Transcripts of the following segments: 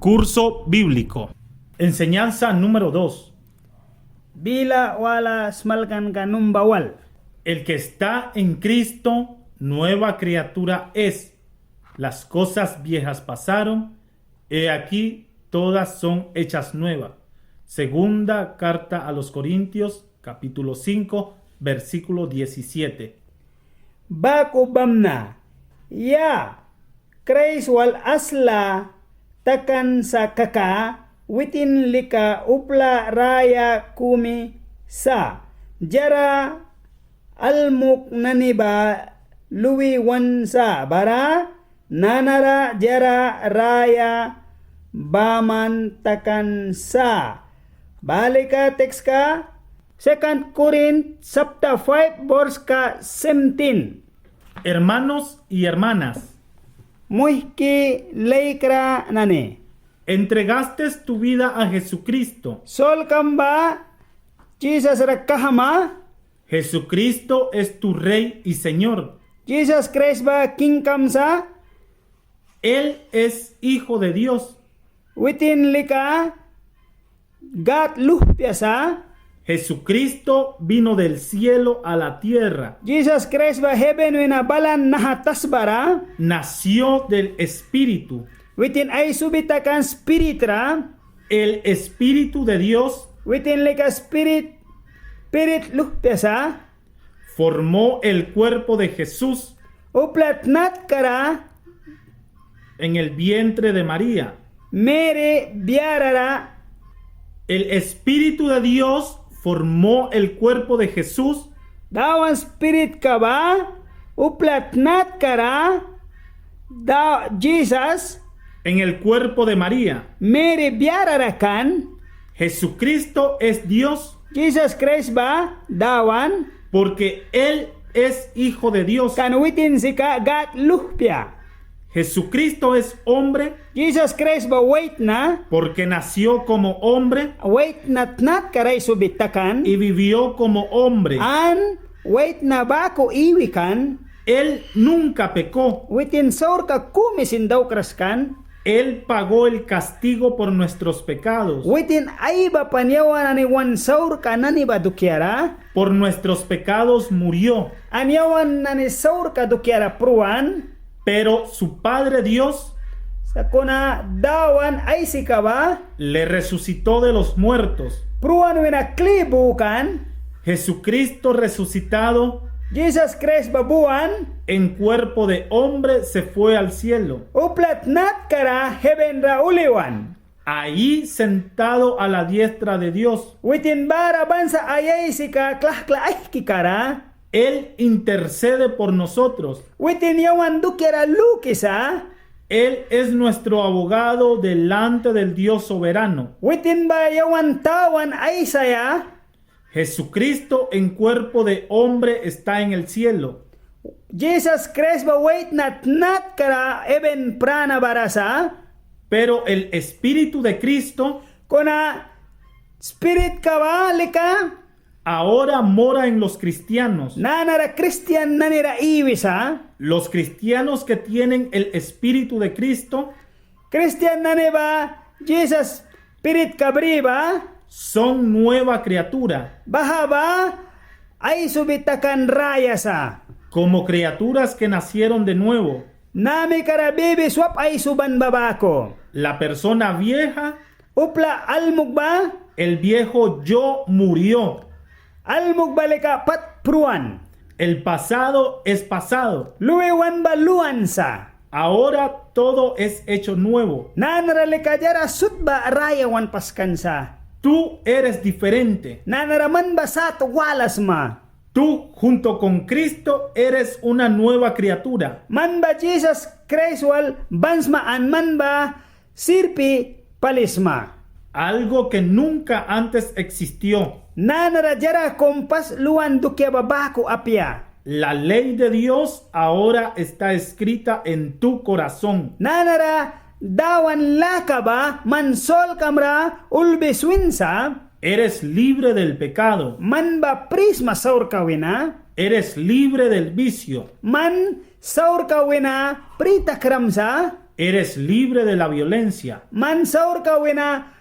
Curso bíblico. Enseñanza número 2. Bila wala smalkan kanum bawal. El que está en Cristo, nueva criatura es. Las cosas viejas pasaron, he aquí todas son hechas nuevas. Segunda carta a los Corintios, capítulo 5, versículo 17. Baku bamna. Ya. Krais wal asla takan sa kaka witin lika upla raya kumi sa jara almuk naniba luwi wansa bara nanara jara raya baman takan sa. Balika teks ka 2 Corinth chapter 5 verse ka 17. Hermanos y hermanas, Muhki leikra nane. entregaste tu vida a Jesucristo. Sol kamba Jesus rakahama. Jesucristo es tu Rey y Señor. Jesus Christ ba king kamsa. Él es Hijo de Dios. Within lika God luhpiasa. Jesucristo vino del cielo a la tierra. Jesus Christ ba heaven wina balan nahatasbara. Nació del Espíritu. Within ay subitakan spiritra. El Espíritu de Dios Within lika spirit luhpiasa. formó el cuerpo de Jesús Uplat nat kara. en el vientre de María. Mere biarara. El Espíritu de Dios formó el cuerpo de Jesús Dawan spirit ka ba? Uplat nat kara? Da Jesus en el cuerpo de María. mere biararakan. Jesucristo es Dios Jesus Christ ba? Dawan porque Él es Hijo de Dios. kan witin sika gat luhpya. Jesucristo es hombre Jesus Christ ba wait na? porque nació como hombre Wait nat karay subitakan. y vivió como hombre. An wait na ba ko iwikan? Él nunca pecó. Witin saur ka kumisin daw kraskan. Él pagó el castigo por nuestros pecados. Witin ay ba panyawan ni wan saur ka nani ba dukyara? Por nuestros pecados murió. Anyawan nani saur ka dukyara pruan. Pero su Padre Dios Sa kuna dawan ay sikaba. le resucitó de los muertos. Pruan wina klibukan. Jesucristo resucitado Jesus Christ babuan. en cuerpo de hombre se fue al cielo. Uplat nat kara heaven ra uliwan. Ahí sentado a la diestra de Dios, Witin bara bansa ayay sika klah ay kikara. Él intercede por nosotros. Witin yawan dukyara lukisa. Él es nuestro abogado delante del Dios soberano. Witin ba yawan tawan ay saya. Jesucristo en cuerpo de hombre está en el cielo. Jesus Christ ba wait nat kara even prana barasa. Pero el Espíritu de Cristo Kuna spirit kawalika. ahora mora en los cristianos. Nanara Christian nanira iwisa. Los cristianos que tienen el Espíritu de Cristo Christian naneba Jesus spirit kabriba. son nueva criatura. Bahaba ay subitakan rayasa. Como criaturas que nacieron de nuevo. Nami kara baby swap ay suban babako. La persona vieja, Upla almugba. el viejo yo murió. Almugbalika pat pruan. El pasado es pasado. Luewan ba luansa. Ahora todo es hecho nuevo. Nanara likajara sutba rayawan paskansa. Tú eres diferente. Nanara man ba sato walas ma. Tú junto con Cristo eres una nueva criatura. Man ba Jesus Christ wal bansma an man ba sirpi palisma. Algo que nunca antes existió. Nanara jara kompas luan dukya babako apya. La ley de Dios ahora está escrita en tu corazón. Nanara dawan lakaba mansol kamra ulbiswinsa. Eres libre del pecado. Man ba prisma saur kawina. Eres libre del vicio. Man saur kawina prita kramsa. Eres libre de la violencia. Man saur ka wena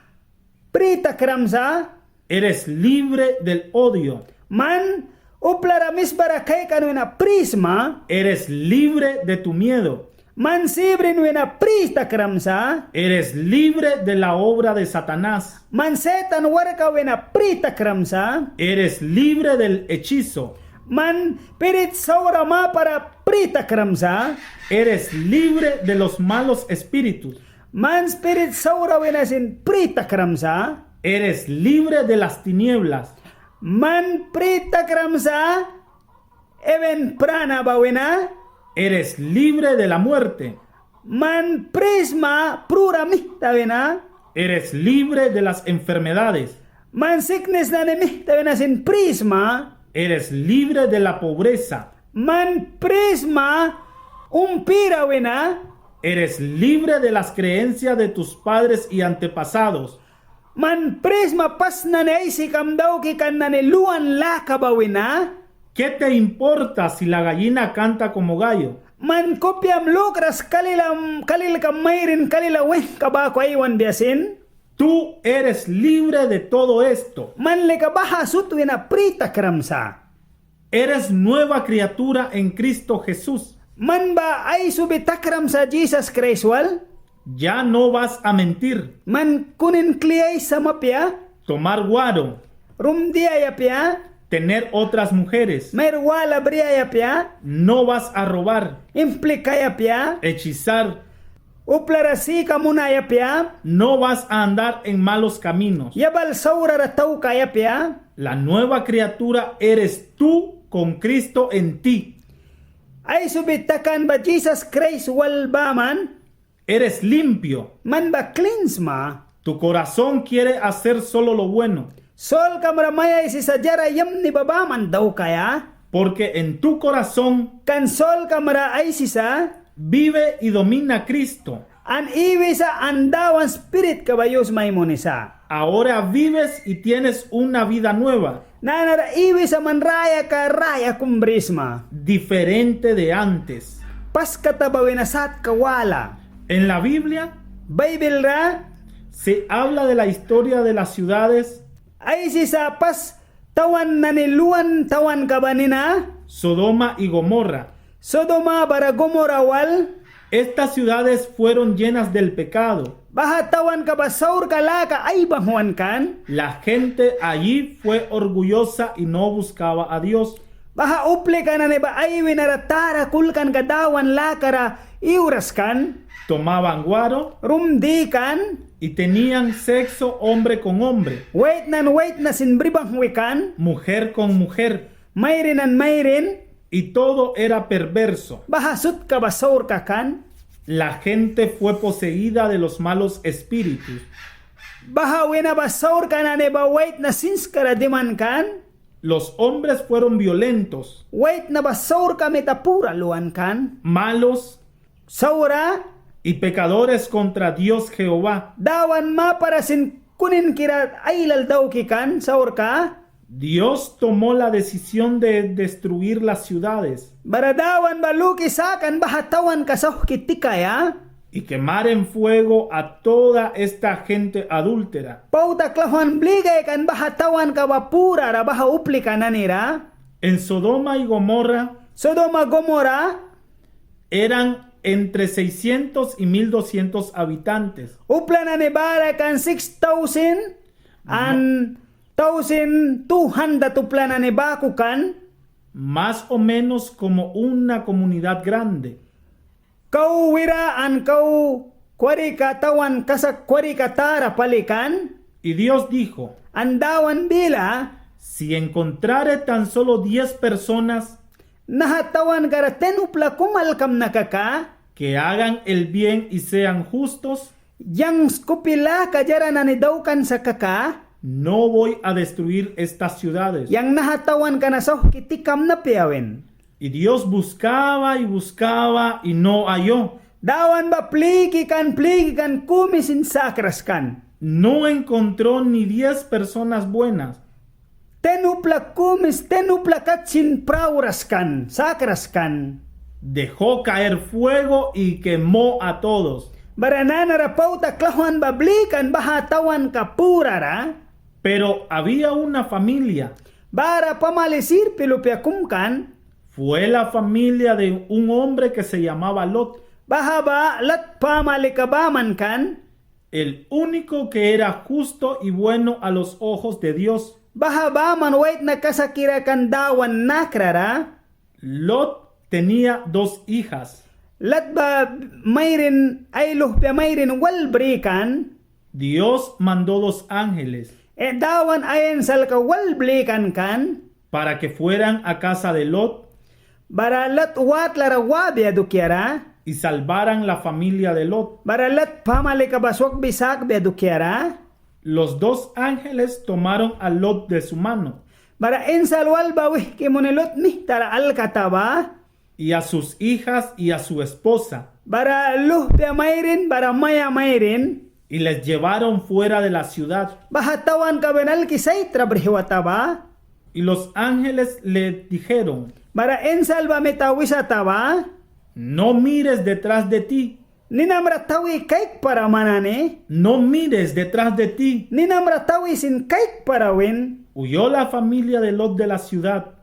prita kramsa. Eres libre del odio. Man uplara misbara kai kan wena prisma. Eres libre de tu miedo. Man sibrin wena prista kramsa. Eres libre de la obra de Satanás. Man setan warka wena prita kramsa. Eres libre del hechizo. Man pirit saura ma para prita kramsa. Eres libre de los malos espíritus. Man spirit saura wena sin prita kramsa. Eres libre de las tinieblas. Man prita kramsa. Even prana ba wena. Eres libre de la muerte. Man prisma prura mihta wena. Eres libre de las enfermedades. Man sickness na ne mihta wena sin prisma. Eres libre de la pobreza. Man prisma pira wena. Eres libre de las creencias de tus padres y antepasados. Man prisma pas na ne isikam daw ki kan na ne luan laka ba wena. ¿Qué te importa si la gallina canta como gallo? Man kopyam lukras kalil ka mayrin kalila weh ka ba ko aywan biasin. Tú eres libre de todo esto. Man le ka baha sut wena prita kramsa. Eres nueva criatura en Cristo Jesús. Man ba ay subitakram sa Jesus Christ wal? Ya no vas a mentir, Man kunin kliyay sa mapya? tomar guaro, Rumdiya yapya? tener otras mujeres. Merwala briya yapya? No vas a robar, Implika yapya? hechizar. Uplarasi ka muna yapya? No vas a andar en malos caminos. Yabal saura rataw ka yapya? La nueva criatura eres tú con Cristo en ti. Ay subitakan ba Jesus Christ wal ba man? Eres limpio. Man ba cleanse ma? Tu corazón quiere hacer solo lo bueno, Sol kamramaya isi sajara yam ni baba man daw kaya? porque en tu corazón Kan sol kamra ay sisa? vive y domina Cristo. An iwi sa andawan spirit kabayos maimonisa. Ahora vives y tienes una vida nueva, Nanara iwi sa manraya ka raya kumbrisma. diferente de antes. Pas katabawinasat kawala. En la Biblia Bible ra se habla de la historia de las ciudades ay sisa pas tawan naniluan tawan kabanina. Sodoma y Gomorra. Sodoma bara Gomorra wal. Estas ciudades fueron llenas del pecado. Baha tawan ka ba saur kalaka ay bahuan kan? La gente allí fue orgullosa y no buscaba a Dios. Baha uple ka na ba ay winaratara kulkan kadawan lakara iuras kan? Tomaban guaro Rumdi kan? y tenían sexo hombre con hombre, Wait na sinbribang wikan? mujer con mujer, Mayrin an mayrin? y todo era perverso. Baha sut ka ba saur ka kan? La gente fue poseída de los malos espíritus. Baha wina ba saur ka na ba wait na sinskara diman kan? Los hombres fueron violentos, Wait na ba saur ka metapura luan kan? malos Saura? y pecadores contra Dios Jehová. Dawan ma para sin kunin kira ailal daw ki kan? Saur ka? Dios tomó la decisión de destruir las ciudades Baradawan baluki sakan bahatawan kasah kitikaya. y quemar en fuego a toda esta gente adúltera. Pauta klahuan bligay kan bahatawan kabapura ra baha upli kananira. En Sodoma y Gomorra Sodoma Gomorra eran entre 600 y 1200 habitantes. upla na ni bara kan 6,000 and 1,200 upla na ni baku kan. Más o menos como una comunidad grande. Kau wira an kau kwari katawan kasak kwari katara palikan. Y Dios dijo, Andawan bila si encontrare tan solo 10 personas nahatawan gara tenupla kumalkam nakaka. que hagan el bien y sean justos, Yang skupila kajara na ni daw kan sa kaka. no voy a destruir estas ciudades. Yang nahatawan ka na sa kitikam na piyawen. Y Dios buscaba y buscaba y no halló. Dawan ba pliki kan kumisin sakras kan. No encontró ni 10 personas buenas. Tenupla katsin prauras kan, sakras kan. dejó caer fuego y quemó a todos. Bara nanara pauta klahuan bablikan bahatawan kapurara. Pero había una familia. Bara pamalisir pilupiakumkan. Fue la familia de un hombre que se llamaba Lot, Bahaba lat pamalikabaman kan. el único que era justo y bueno a los ojos de Dios. Bahaba man wait na kasakira kan dawan nakrara. Lot tenía 2 hijas. Lat ba mayrin ayluh pa mayrin walbrikan. Dios mandó 2 ángeles Dawan ayen salka walblikan kan. para que fueran a casa de Lot Bara lat watlara wabya dukyara. y salvaran la familia de Lot. Bara lat pamalikabaswak bisak bedukyara. Los 2 ángeles tomaron a Lot de su mano Bara insal walbawih kimunilot mihtara alkataba. y a sus hijas y a su esposa, Bara luh pa mayrin bara maya mayrin. y les llevaron fuera de la ciudad. Bahatawan ka benal kisay trabrihiwataba. Y los ángeles le dijeron: Bara insal ba metawisataba. no mires detrás de ti, Ninamratawi kaik para manane. no mires detrás de ti. Ninamratawi sin kaik para win. Huyó la familia de Lot de la ciudad,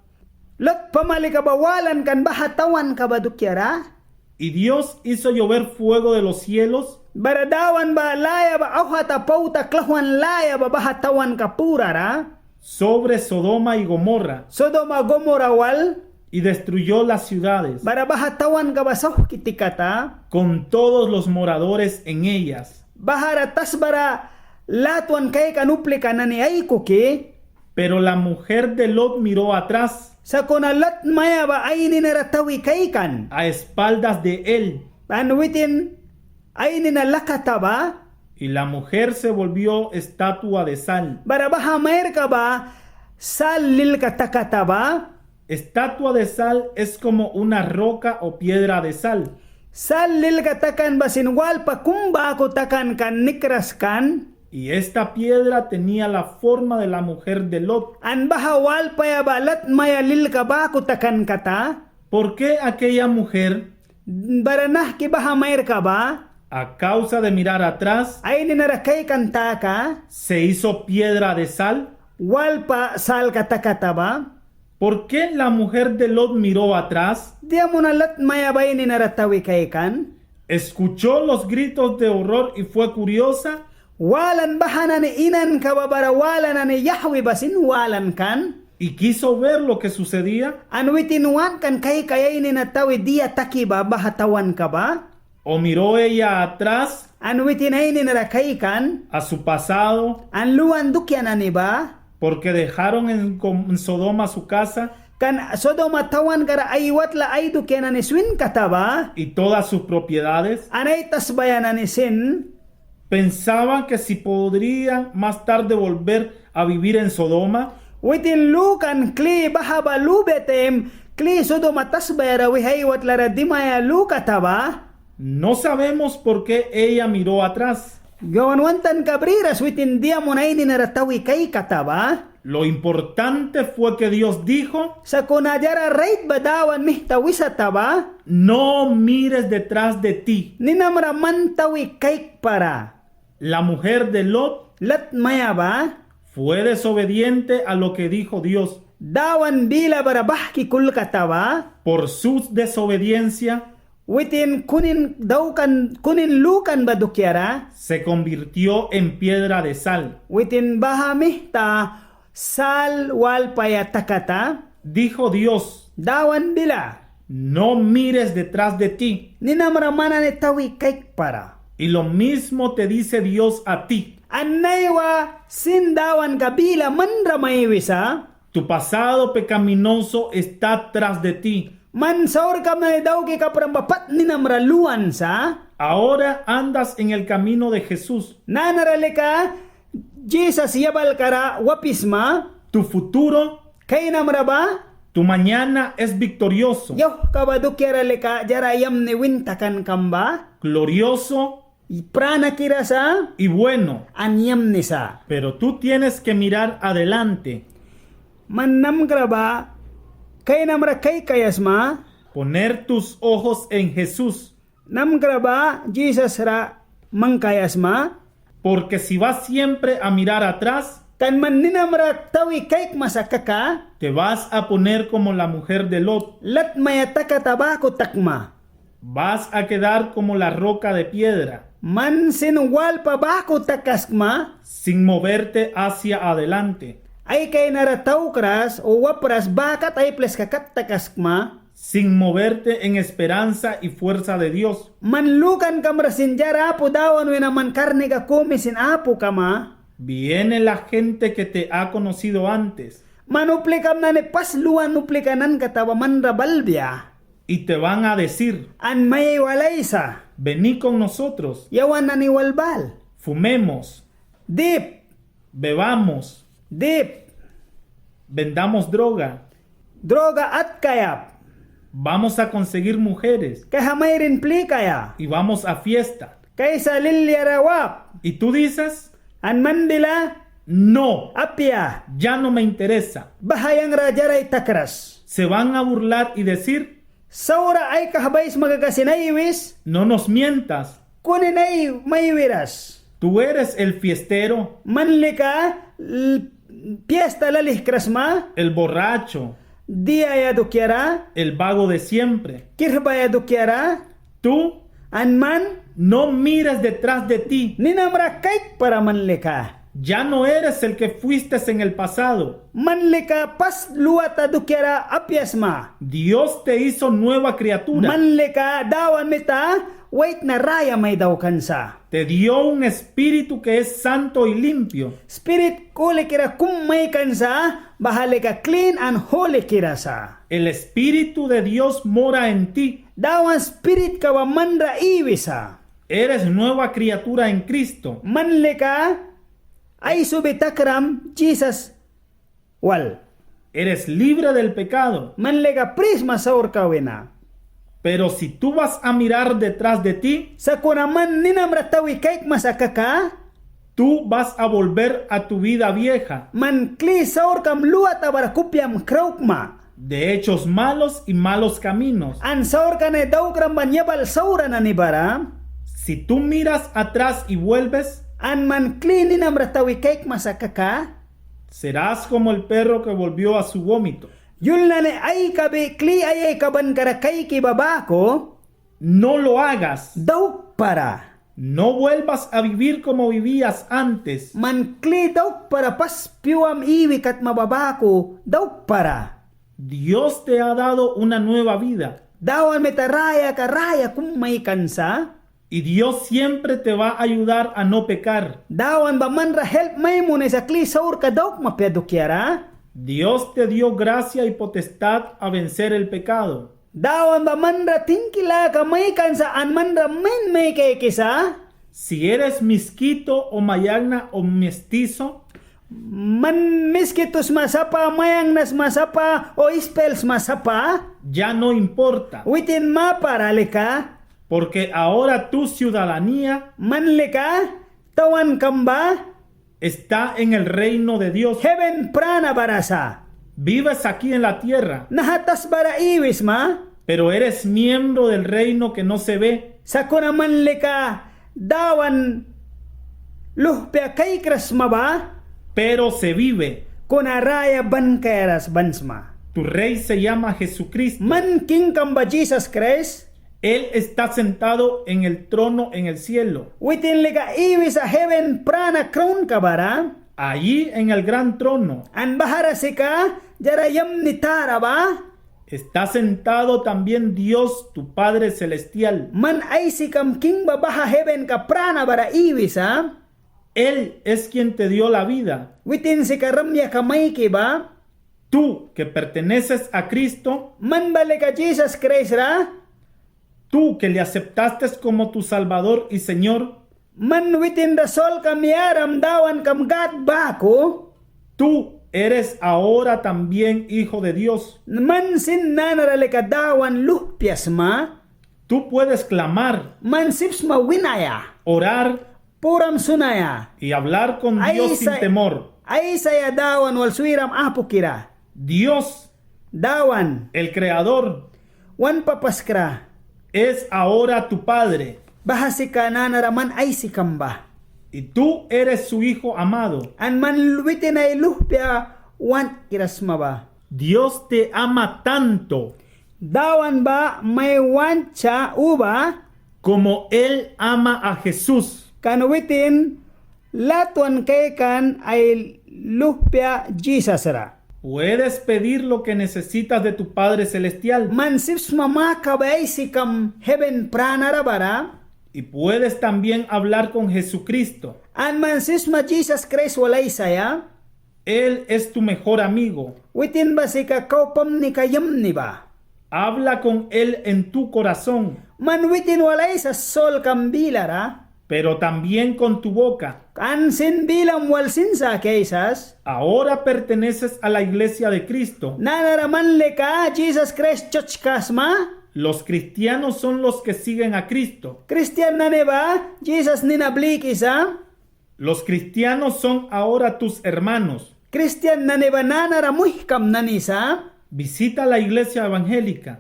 Lot pamalikabawalan kan bahatawan ka badukyara. y Dios hizo llover fuego de los cielos Baradawan ba laya ba auhata pauta klahuan laya ba bahatawan ka purara. sobre Sodoma y Gomorra, Sodoma Gomorra wal. y destruyó las ciudades Bara bahatawan ka basaw kitikata. con todos los moradores en ellas. Bahara tas bara latuan kay kanupli kanani ay kuki. Pero la mujer de Lot miró atrás, Sa kunalat maya ba ay ninaratawi kay kan. a espaldas de él, Anwitin ay ninalakata ba. y la mujer se volvió estatua de sal. Bara bahamayr ka ba salil katakata ba. Estatua de sal es como una roca o piedra de sal. Salil katakan basin walpa kumba ko takan kan nikras kan. Y esta piedra tenía la forma de la mujer de Lot. An baha walpa ya balat maya lil ka ba ko takan kata. ¿Por qué aquella mujer, Baranah ki baha mayr ka ba. a causa de mirar atrás, Ay ninarakay kan taka. se hizo piedra de sal? Walpa sal katakata ba. ¿Por qué la mujer de Lot miró atrás? Dia mo na lat maya bay ninaratawi kay kan. Escuchó los gritos de horror y fue curiosa. Walan bahana ni inan ka ba bara walan ni Yahweh basin walan kan. Y quiso ver lo que sucedía. Anwitinuan kan kay kayay ninatawi dia takiba bahatawan ka ba. O miró ella atrás Anwitin ay ninarakay kan. a su pasado, Anluan dukyan ani ba. porque dejaron en Sodoma su casa Kan Sodoma tawan kara aywat la ay dukyan ani swin kataba. y todas sus propiedades. Anay tasbayan ani sin. Pensaban que si podrían más tarde volver a vivir en Sodoma, Witin lukan kli bahaba lubetem. Kli Sodoma tasbayara wihaywat la radimaya lukataba. no sabemos por qué ella miró atrás. Gawanwantan kabriras witin dia mo na ininaratawi kay kataba. Lo importante fue que Dios dijo: Sa kunajara right badawan mihtawisataba. no mires detrás de ti. Ninamraman tawi kay para. La mujer de Lot Lat maya ba? fue desobediente a lo que dijo Dios. Dawan bila barabah ki kulkataba. Por su desobediencia Witin kunin daukan kunin lukan badukyara. se convirtió en piedra de sal. Witin bahamihta sal walpaya takata. Dijo Dios: Dawan bila. no mires detrás de ti. Ninamramana ni tawi kay para. Y lo mismo te dice Dios a ti. Anaywa sindawan kabila manramay wisa. Tu pasado pecaminoso está tras de ti. Man saur kam na daw ki kaprambapat ninamraluan sa. Ahora andas en el camino de Jesús. Nanaralika Jesus yabal kara wapisma. Tu futuro, Kay namraba. tu mañana es victorioso, Yoh kabadukyara lika jarayam ni wintakan kamba. glorioso Prana kirasa. y bueno. Anyam nisa. Pero tú tienes que mirar adelante. Man namgraba. Kay namra kay kayasma. Poner tus ojos en Jesús, Nam graba Jesus ra mangkayas ma. porque si vas siempre a mirar atrás, Kan man ninam ra tawi kaik masakaka. te vas a poner como la mujer de Lot. Lat mayataka tabako takma. Vas a quedar como la roca de piedra, Man sinwal pa bako takaskma. sin moverte hacia adelante, Ay kay narataw kras o wapras bakat ay ples kakat takaskma. sin moverte en esperanza y fuerza de Dios. Manlukan kamra sinjara apo dawan winaman karne ka kumisin apo kama. Viene la gente que te ha conocido antes Manuplikam na ni pasluan nuplikanan katawa manra balbya. y te van a decir, An may walaysa. vení con nosotros, Yawan na ni walbal. fumemos, Deep. bebamos, Deep. vendamos droga, Droga at kayap. vamos a conseguir mujeres Kahamay rin plikaya. y vamos a fiesta. Kaysa lilyarawap. Y tú dices, An mandila no, apya. ya no me interesa. Bahayang rajaray takras. Se van a burlar y decir, Saura ay kahabays magagasinaiwis. no nos mientas, Kunin ay maywiras. tú eres el fiestero, Manlika piesta lalih krasma. el borracho, Diaya dukyara. el vago de siempre. Kirbaya dukyara. Tú Anman. no mires detrás de ti, Ninamra kaik para manlika. ya no eres el que fuiste en el pasado. Manlika pas luata dukyara apyasma. Dios te hizo nueva criatura, Manlika dawan mita. Wait na raya may daw kansa. te dio un espíritu que es santo y limpio. Spirit kule kira kumay kansa. Bahalika clean and holy kira sa. El espíritu de Dios mora en ti. Dawan spirit kawa manra iwisa. Eres nueva criatura en Cristo. Manlika ay subitakram Jesus wal. Eres libre del pecado. Manlika prisma saur kawina. Pero si tú vas a mirar detrás de ti, Sa kunaman ninamra tawi kaik masakaka. tú vas a volver a tu vida vieja, Man kli saur kam luata barakupyam kraukma. de hechos malos y malos caminos. An saur kane daw kram banyabal saura na nibara. Si tú miras atrás y vuelves, An man kli ninamra tawi kaik masakaka. serás como el perro que volvió a su vómito. Yun na ni ay kabi kli ay kaban karakay ki babako. No lo hagas. Daw para. No vuelvas a vivir como vivías antes. Man kli daw para pas piwam iwi kat mababako. Daw para. Dios te ha dado una nueva vida Dawan metaraya karaya kung may kansa. y Dios siempre te va a ayudar a no pecar. Dawan ba man ra help may mo na sa kli saur ka daw mapiadukyara. Dios te dio gracia y potestad a vencer el pecado. Dawan ba man ra tingkila ka may kansa an man ra men may kay kisa. Si eres misquito o mayagna o mestizo, Man miskitus masapa mayang nas masapa o spells masapa. ya no importa, Witin maparalika. porque ahora tu ciudadanía Manlika. Tawan kamba. está en el reino de Dios. Heaven prana barasa. Vives aquí en la tierra, Nahatas bara iwis ma. pero eres miembro del reino que no se ve. Sakuna manlika. Dawan. Luhpya kay krasma ba. Pero se vive. Kuna raya ban kairas bansma. Tu rey se llama Jesucristo. Man king kamba Jesus Christ. Él está sentado en el trono en el cielo. Witin lika iwis sa heaven prana crown kabara. Allí en el gran trono An bahara sika. Jarayam nitara ba. está sentado también Dios, tu Padre celestial. Man ay sikam king babaha heaven ka prana bara iwis ha. Él es quien te dio la vida. Witin sikaramya kamay ki ba. Tú que perteneces a Cristo, Man balika Jesus Christ ra. tú que le aceptaste como tu Salvador y Señor, Man witin the soul kam yaram dawan kam God bako. tú eres ahora también hijo de Dios. Man sin nanaralika dawan luhpias ma. Tú puedes clamar, Man sips ma winaya. orar Puram sunaya. y hablar con Ay, Dios sin sa- temor. Ay saya dawan wal suiram apo kira. Dios, Dawan. el Creador, wan papaskra. es ahora tu padre, Baha si kananaraman ay si kamba. y tú eres su hijo amado. An man luwitin ay luhpya wan kirasma ba. Dios te ama tanto Dawan ba may wan cha uba como Él ama a Jesús. kanuwitin latuan kay kan ay luhpya Jesus ra. Puedes pedir lo que necesitas de tu Padre Celestial Man sips mamaka ba ay si kam heaven pranara bara. y puedes también hablar con Jesucristo. An man sips ma Jesus Christ walay saya. Él es tu mejor amigo. Witin ba si kakawpam ni kayam ni ba? Habla con Él en tu corazón, Man witin walay sa sol kam bilara. pero también con tu boca. Kansin bilang walsin sa kaisas. Ahora perteneces a la iglesia de Cristo. Nanaraman le ka Jesus Christ Church kasma. Los cristianos son los que siguen a Cristo. Christian na ne ba? Jesus ninablik isa. Los cristianos son ahora tus hermanos. Christian na ne ba nanaramuh kam nanisa? Visita la iglesia evangélica.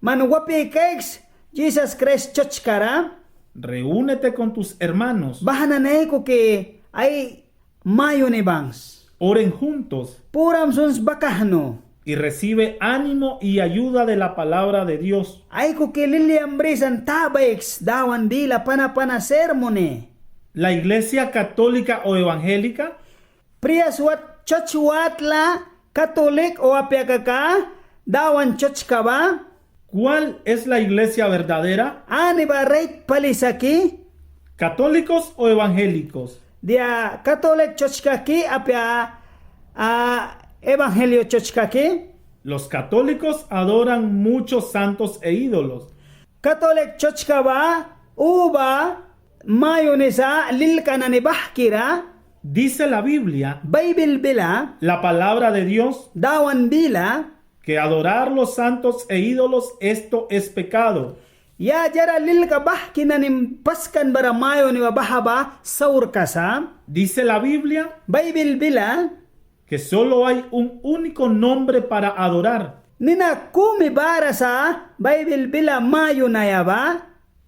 Manwapi kaiks Jesus Christ Church kara. Reúnete con tus hermanos. Bahananay ko ke ay mayo ni bangs. Oren juntos Puram suns bakahno. y recibe ánimo y ayuda de la palabra de Dios. Ay ko ke liliam brisan tabaiks dawan bila pana sermone. La iglesia católica o evangélica Priya suat church watla Katolik o apya ka dawan church ka ba? ¿Cuál es la iglesia verdadera? Ani ba right palisaki? ¿Católicos o evangélicos? Dia Katolik church ka ki apya Evangelio church ka ki? Los católicos adoran muchos santos e ídolos. Katolik church ka ba? Uba mayonesa lilkana ni bahkira? Dice la Biblia, Bible bila la palabra de Dios, dawan bila que adorar los santos e ídolos, esto es pecado. ya jara lilka bahkina nim paskan bara mayo ni bahaba saur kasa. Dice la Biblia Bible bila que solo hay un único nombre para adorar, nina kumi bara sa Bible bila mayo na yaba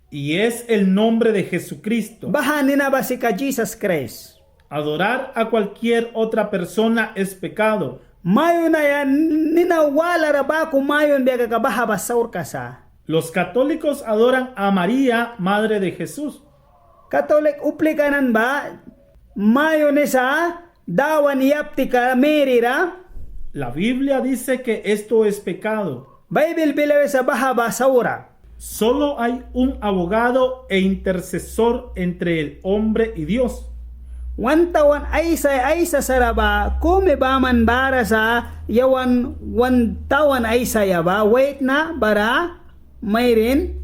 y es el nombre de Jesucristo. baha nina basika Jesus Christ. Adorar a cualquier otra persona es pecado. Mayo na ya nina wala raba ku mayo biya ka bahaba saur kasa. Los católicos adoran a María, Madre de Jesús. Katolik uplikanan ba mayo ni sa dawan yaptika merira. La Biblia dice que esto es pecado. Bible bila sa bahaba saura. Solo hay un abogado e intercesor entre el hombre y Dios. Wantawan ay sa saraba kumi ba man bara sa yawan wantawan ay sa yaba wait na bara mayrin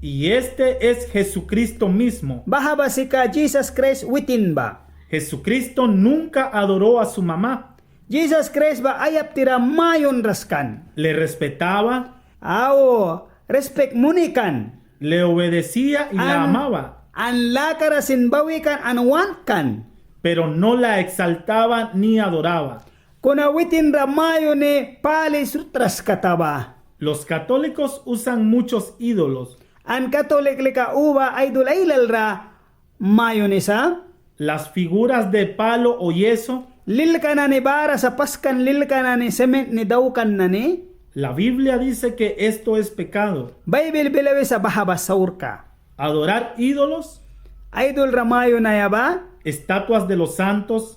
Y este es Jesucristo mismo. bahaba si ka Jesus Christ witin ba. Jesucristo nunca adoró a su mamá. Jesus Christ ba ayap tira mayon raskan. Le respetaba, Awo respect munikan. le obedecía y la amaba, An lakarasin bawikan an wankan. pero no la exaltaba ni adoraba. Kuna witin ra mayo ni palis rutras kataba. Los católicos usan muchos ídolos. An katolik lika uba idol ailal ra mayo ni sa. Las figuras de palo o yeso, Lilka na ni bara sa paskan lilka na ni cement ni daukan na ni. la Biblia dice que esto es pecado. Bible bilawe sa bahaba saurka. Adorar ídolos, Idol ramayo na yaba. estatuas de los santos,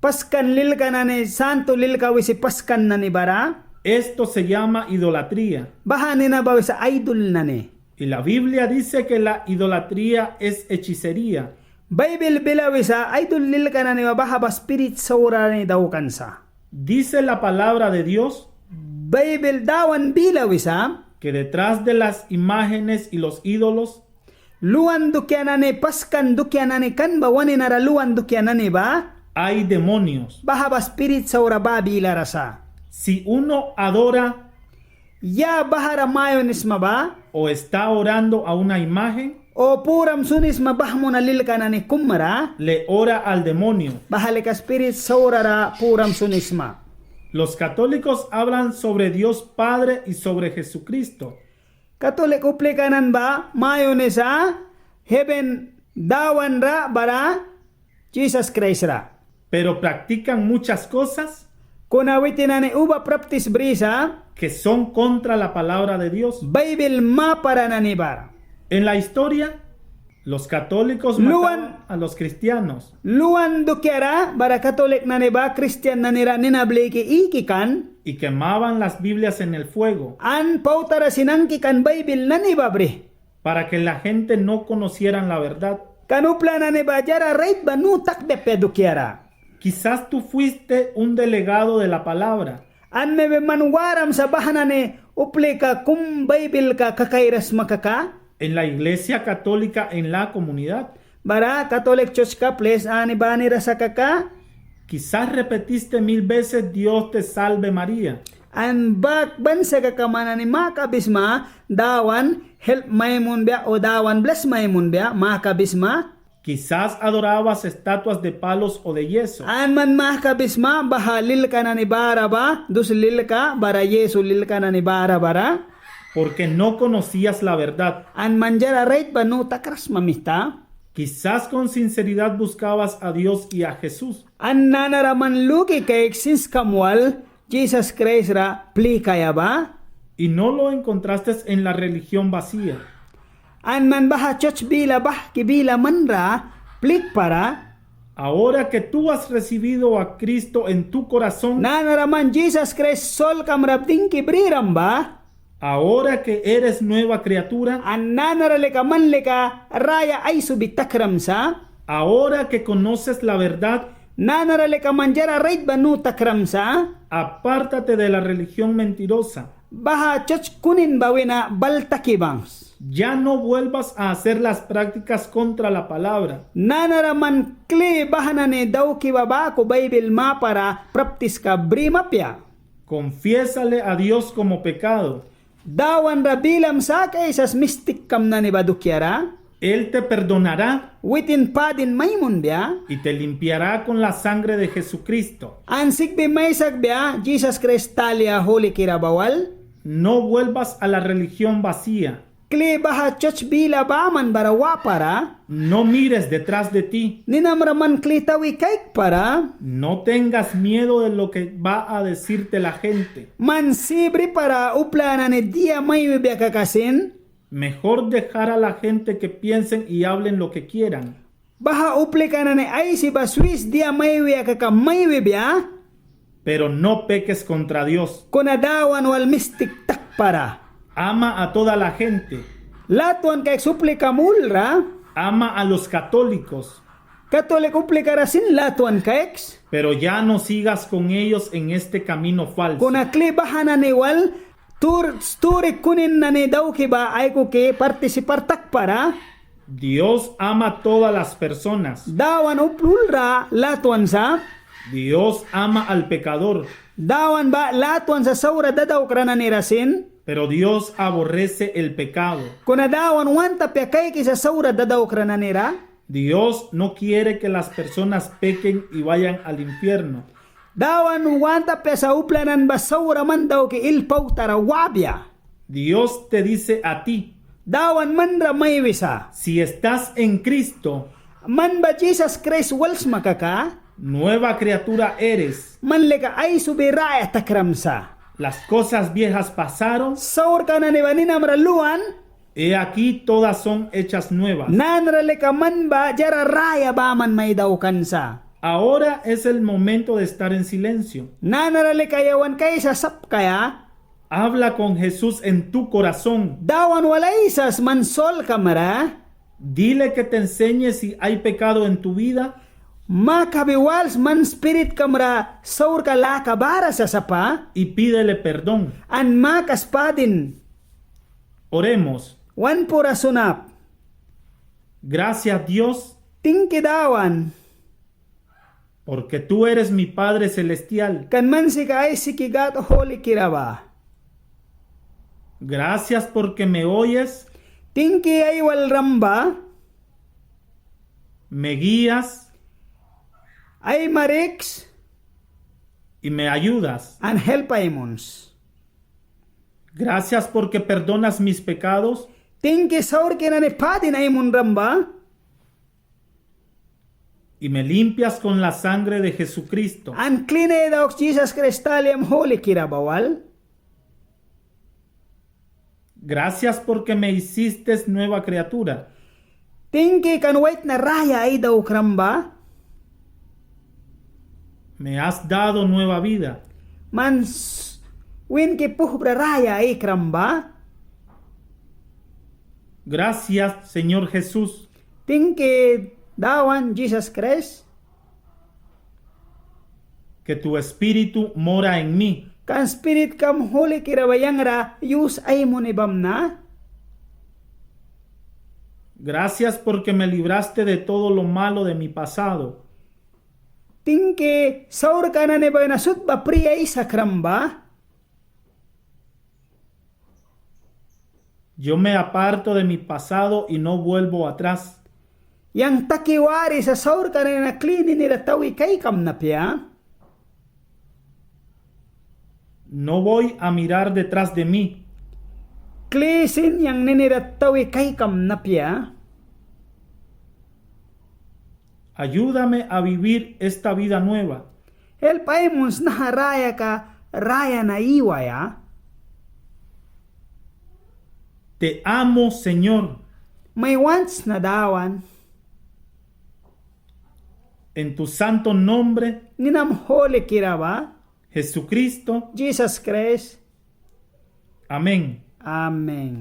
Paskan lilka na ni santo lilka wisi paskan na ni bara. esto se llama idolatría. Baha ni na bawi sa idol na ni. Y la Biblia dice que la idolatría es hechicería. Bible bilawe sa idol lilka na ni bahaba spirit saura ni daukan sa. Dice la palabra de Dios Bible dawan bilawe sa. que detrás de las imágenes y los ídolos Luan dukyanane paskan dukyanane kan ba wani nara luan dukyanane ba? hay demonios. Bahaba spirit sa ura babila rasa. Si uno adora Ya bahara mayon isma ba? o está orando a una imagen, O puram sunis mabahmo na lilka na ni kumara? le ora al demonio. Bahalika spirit sa ura ra puram sunisma. Los católicos hablan sobre Dios Padre y sobre Jesucristo, Katolik uplikanan ba mayon sa heaven dawan ra bara Jesus Christ ra. pero practican muchas cosas Kuna witinane uba practice brisa, que son contra la palabra de Dios. Bible ma para nanibar. En la historia, los católicos Luan- mataban a los cristianos. Luan dukyara bara Katolik naniba Christian nanira ninableki ikikan, Y quemaban las Biblias en el fuego an pautara sinangkikan Bible naniba bre. para que la gente no conocieran la verdad. Kanupla naniba jara right ba nutak bepe dukyara. Quizás tú fuiste un delegado de la palabra An mebe manwaram sa bahanane uplika kum Bible ka kakairas makaka. en la iglesia católica en la comunidad. Bara Catholic Church ka place ani bani rasa kaka. Quizás repetiste 1000 veces Dios te salve María. An bak bansa kakamana ni makabisma dawan help maimun bia o dawan bless maimun bia makabisma. Quizás adorabas estatuas de palos o de yeso. An man makabisma bahalil ka na ni bara ba duslil ka bara Yesu lil ka na ni bara bara. Porque no conocías la verdad. An manjara right ba no takras mamista. Quizás con sinceridad buscabas a Dios y a Jesús. An nanaraman luki kay sins kamwal Jesus Christ ra pli kaya ba? Y no lo encontraste en la religión vacía. An man baha church bila bah kibila manra plik para. Ahora que tú has recibido a Cristo en tu corazón, Nanaraman Jesus Christ sol kamrabding kibriram ba? ahora que eres nueva criatura, An nanaralika manlika raya ay subitakram sa. ahora que conoces la verdad, Nanaralika manjara right banu takram sa. apártate de la religión mentirosa. Baha church kunin bawina baltakibangs. Ya no vuelvas a hacer las prácticas contra la palabra. Nanaraman kli bahanane daw kibaba ko Bible ma para practice ka brimapya. Confiésale a Dios como pecado. Dawan rabilam sa kaisas mystic kam na ni badukyara. Él te perdonará Witin padin maymun biya. y te limpiará con la sangre de Jesucristo. Ansik bi maysak biya. Jesus Christ talia holy kirabawal. No vuelvas a la religión vacía. Kli baha church bila baman barawa para. No mires detrás de ti. Ninamraman kli tawi kaik para. No tengas miedo de lo que va a decirte la gente. Man sibri para uplana ni dia mayu biya kakasin. Mejor dejar a la gente que piensen y hablen lo que quieran. Baha uplikana ni ay si ba Swiss dia mayu biya kakamayu biya. Pero no peques contra Dios. Kunadawan wal mystic tak para. Ama a toda la gente. Latuan kay suplika mulra. Ama a los católicos. Katolik uplikara sin latuan kayks. Pero ya no sigas con ellos en este camino falso. Kuna klibahan na niwal, story kunin na ni daw kiba ay ko ke participar tak para. Dios ama a todas las personas. Dawan uplulra latuan sa. Dios ama al pecador. Dawan ba latuan sa saura dadaw krana ni rasin. Pero Dios aborrece el pecado. Kuna dawan wanta pekay ki sa saura dadaw krana nira. Dios no quiere que las personas pequen y vayan al infierno. Dawan wanta pe sa uplanan ba saura man daw ki ilpaw tarawabya. Dios te dice a ti, Dawan man ra may wisa. si estás en Cristo, Man ba Jesus Christ wals makaka? nueva criatura eres. Man leka ay subiraya takramsa. Las cosas viejas pasaron, Saur ka na ni baninam raluan. he aquí todas son hechas nuevas. Nanra leka man ba jara raya ba man may daw kansa. Ahora es el momento de estar en silencio. Nanra leka yawan kay sa sap kaya. Habla con Jesús en tu corazón. Dawan walay sas mansol kamara. Dile que te enseñe si hay pecado en tu vida Makabiwals man spirit kamra saur ka laka bara sa sapa. y pídele perdón. An makaspadin. Oremos. Wan pura sunap. Gracias Dios, Tingki dawan. porque tú eres mi Padre Celestial. Kan man si ka ay sikigat holy kiraba. Gracias porque me oyes, Tingki ay wal ramba. me guías Ay marix. y me ayudas. and helpaimons. Gracias porque perdonas mis pecados Tingke saur kenane padin aimun ramba, y me limpias con la sangre de Jesucristo. and clean dauk Jesus Christalium holy kirabawal. Gracias porque me hiciste nueva criatura. Tingke kan wait na raya ay dauk ramba, Me has dado nueva vida. mans win ke puhbra raya ay kramba. Gracias, Señor Jesús, Tingke dawan Jesus Christ, que tu espíritu mora en mí. kan spirit kam holy kirabayang ra use ay mo ibam na. Gracias porque me libraste de todo lo malo de mi pasado. Tingke saur kanane ba nasut ba priya isa kramba. Yo me aparto de mi pasado y no vuelvo atrás. Yang takiwari sa saur kanane na clean nila tawi kay kam na pia. No voy a mirar detrás de mí. Klesin yang ninira tawi kay kam na pia. Ayúdame a vivir esta vida nueva. Helpaimons na raya ka raya na iwaya. Te amo, Señor. May wants na dawan. En tu santo nombre, Ninam holy kiraba. Jesucristo. Jesus Christ. Amén. Amen.